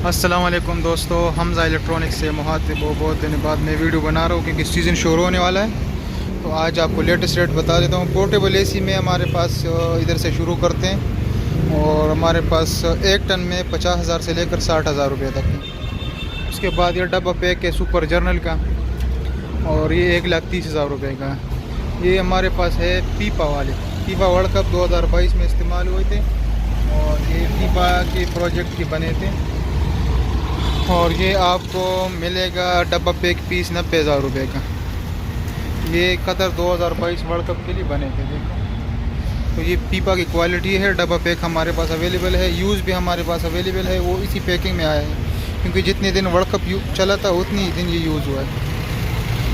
अस्सलाम वालेकुम दोस्तों, हमज़ा इलेक्ट्रॉनिक्स से बहुत दिन बाद मैं वीडियो बना रहा हूँ क्योंकि सीज़न शुरू होने वाला है। तो आज आपको लेटेस्ट रेट बता देता हूँ। पोर्टेबल एसी में हमारे पास इधर से शुरू करते हैं और हमारे पास 1 टन में 50,000 से लेकर 60,000 रुपये तक है। उसके बाद ये डब्बा पैक है सुपर जर्नल का और ये 1,30,000 रुपये का। ये हमारे पास है पीपा वाले। पीपा वर्ल्ड कप 2022 में इस्तेमाल हुए थे और ये पीपा के प्रोजेक्ट के बने थे और ये आपको मिलेगा डब्बा पैक पीस 90,000 रुपये का। ये कतर 2022 वर्ल्ड कप के लिए बने थे। देखो तो ये पीपा की क्वालिटी है। डब्बा पैक हमारे पास अवेलेबल है, यूज़ भी हमारे पास अवेलेबल है। वो इसी पैकिंग में आया है क्योंकि जितने दिन वर्ल्ड कप चला था उतनी ही दिन ये यूज़ हुआ है।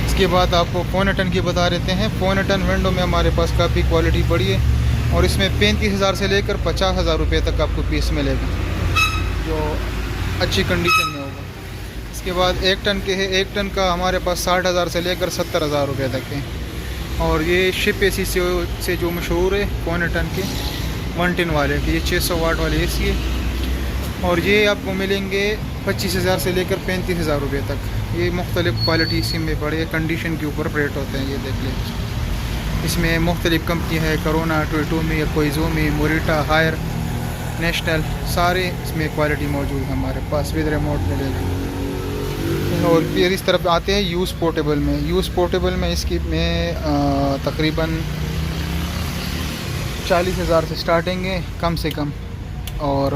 इसके बाद आपको 1.25 टन की बता देते हैं। 1.25 टन विंडो में हमारे पास काफ़ी क्वालिटी बड़ी है और इसमें 35,000 से लेकर 50,000 रुपये तक आपको पीस मिलेगा जो अच्छी कंडीशन में होगा। इसके बाद 1 टन के है। 1 टन का हमारे पास 60,000 से लेकर 70,000 रुपये तक है। और ये शिप एसी से जो मशहूर है 1.25 टन के 1 टन वाले कि ये 600 वाट वाले एसी है और ये आपको मिलेंगे 25,000 से लेकर 35,000 रुपये तक। ये मुख्तलिफ़ क्वालिटी इसी में बड़े कंडीशन के ऊपर रेट होते हैं। ये देख लीजिए, इसमें मुख्तलिफ़ कंपनी है, करोना, टोयोटोमी, कोइज़ोमी, मोरिटा, हायर, नेशनल, सारे इसमें क्वालिटी मौजूद है हमारे पास। विद रिमोट मिलेगा। और फिर इस तरफ आते हैं यूज़ पोर्टेबल में। यूज़ पोर्टेबल में इसकी में तकरीबन 40,000 से स्टार्टिंग है कम से कम और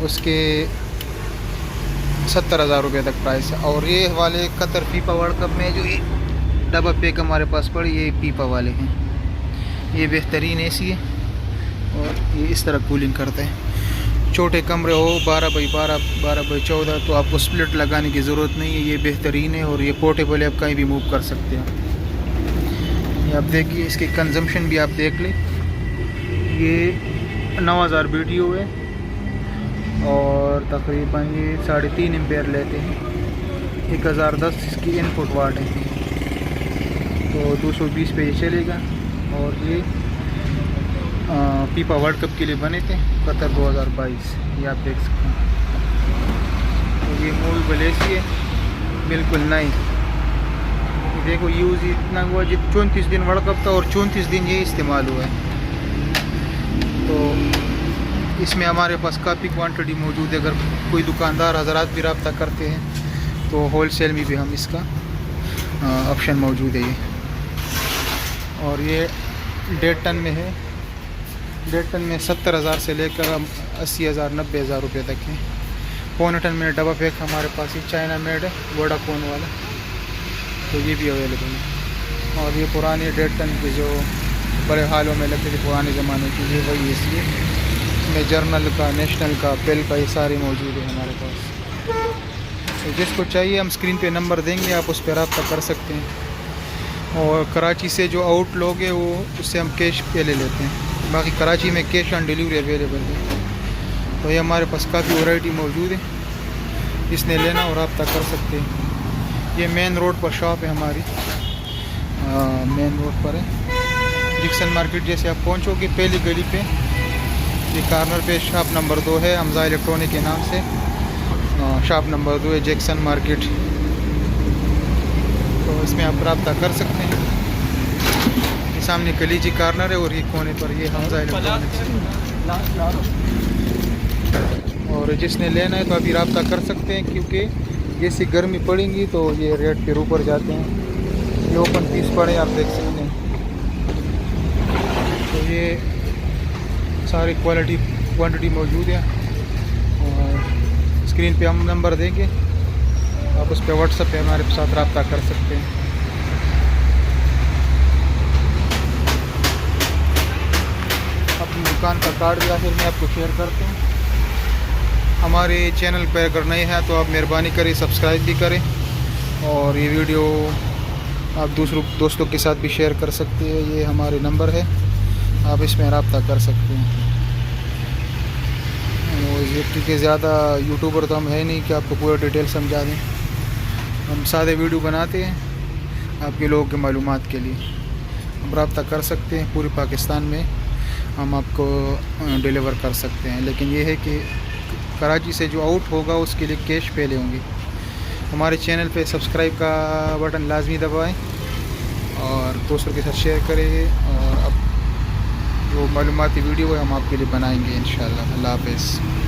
उसके 70,000 रुपये तक प्राइस है। और ये वाले कतर पीपा वर्ल्ड कप में जो ये डब्बा पैक हमारे पास पड़े ये पीपा वाले हैं। ये बेहतरीन एसी है और ये इस तरह कूलिंग करते हैं। छोटे कमरे हो 12 बाई 12, 12 बाई 14 तो आपको स्प्लिट लगाने की ज़रूरत नहीं है। ये बेहतरीन है और ये पोर्टेबल है, आप कहीं भी मूव कर सकते हैं। ये आप देखिए, इसकी कंजम्पशन भी आप देख लें। ये 9,000 BTU है और तकरीबन ये 3.5 एम्पेयर लेते हैं। 1010 इसकी इनपुट वाट है तो 220 पे ये चलेगा। और ये पीपा वर्ल्ड कप के लिए बने थे कतर 2022, ये आप देख सकते हैं। तो ये मूवेबल एसी है, बिल्कुल नई। देखो यूज़ इतना हुआ जित 34 दिन वर्ल्ड कप था और 34 दिन ये इस्तेमाल हुआ है। तो इसमें हमारे पास काफ़ी क्वांटिटी मौजूद है। अगर कोई दुकानदार हजरात भी रब्ता करते हैं तो होलसेल में भी हम इसका ऑप्शन मौजूद है ये। और ये 1.5 टन में है। 1.5 टन में 70,000 से लेकर 80,000 90,000 रुपये तक है। 1.25 टन में डब्बा पैक हमारे पास ही चाइना मेड है, वोडाफोन वाला, तो ये भी अवेलेबल है। और ये पुराने 1.5 टन के जो बड़े हालों में लगते थे पुराने ज़माने की, ये वही एसी है। इसमें जर्नल का, नेशनल का, पेल का ये सारे मौजूद है हमारे पास। तो जिसको चाहिए हम स्क्रीन पे नंबर देंगे, आप उस पर रब्ता कर सकते हैं। और कराची से जो आउट लोग हैं वो उससे हम कैश पे ले लेते हैं। बाकी कराची में कैश ऑन डिलीवरी अवेलेबल है। तो ये हमारे पास काफ़ी वैरायटी मौजूद है, इसने लेना और रब्ता कर सकते हैं। ये मेन रोड पर शॉप है हमारी, मेन रोड पर है। जैक्सन मार्केट जैसे आप पहुंचोगे पहली गली पे ये कॉर्नर पे शॉप नंबर 2 है, हमज़ा इलेक्ट्रॉनिक के नाम से। शॉप नंबर 2 है जैक्सन मार्केट। तो इसमें आप रब्ता कर सकते हैं। ये सामने कलीजी कॉर्नर है और ये कोने पर ये हमज़ा इलेक्ट्रॉनिक्स है। और जिसने लेना है तो अभी रब्ता कर सकते हैं क्योंकि जैसी गर्मी पड़ेंगी तो ये रेट फिर ऊपर जाते हैं। ये ओपन पीस पड़े आप देख सकते हैं। तो ये सारी क्वांटिटी मौजूद है और स्क्रीन पे हम नंबर देंगे, आप उस पर व्हाट्सएप पे हमारे साथ रब्ता कर सकते हैं। अपनी दुकान का कार्ड भी आखिर में आपको शेयर करते हैं। हमारे चैनल पर अगर नए हैं तो आप मेहरबानी करें सब्सक्राइब भी करें और ये वीडियो आप दोस्तों के साथ भी शेयर कर सकते हैं। ये हमारे नंबर है, आप इसमें रब्ता कर सकते हैं। क्योंकि ज़्यादा यूट्यूबर तो हम है नहीं कि आपको पूरा डिटेल समझा दें। हम सादे वीडियो बनाते हैं आपके लोगों के मालूमात के लिए। हम रब्ता कर सकते हैं, पूरे पाकिस्तान में हम आपको डिलीवर कर सकते हैं। लेकिन ये है कि कराची से जो आउट होगा उसके लिए कैश पहले होंगी। हमारे चैनल पे सब्सक्राइब का बटन लाजमी दबाएं और दोस्तों के साथ शेयर करें, और अब जो मालूमाती वीडियो है हम आपके लिए बनाएंगे इंशाल्लाह। अल्लाह हाफ़िज़।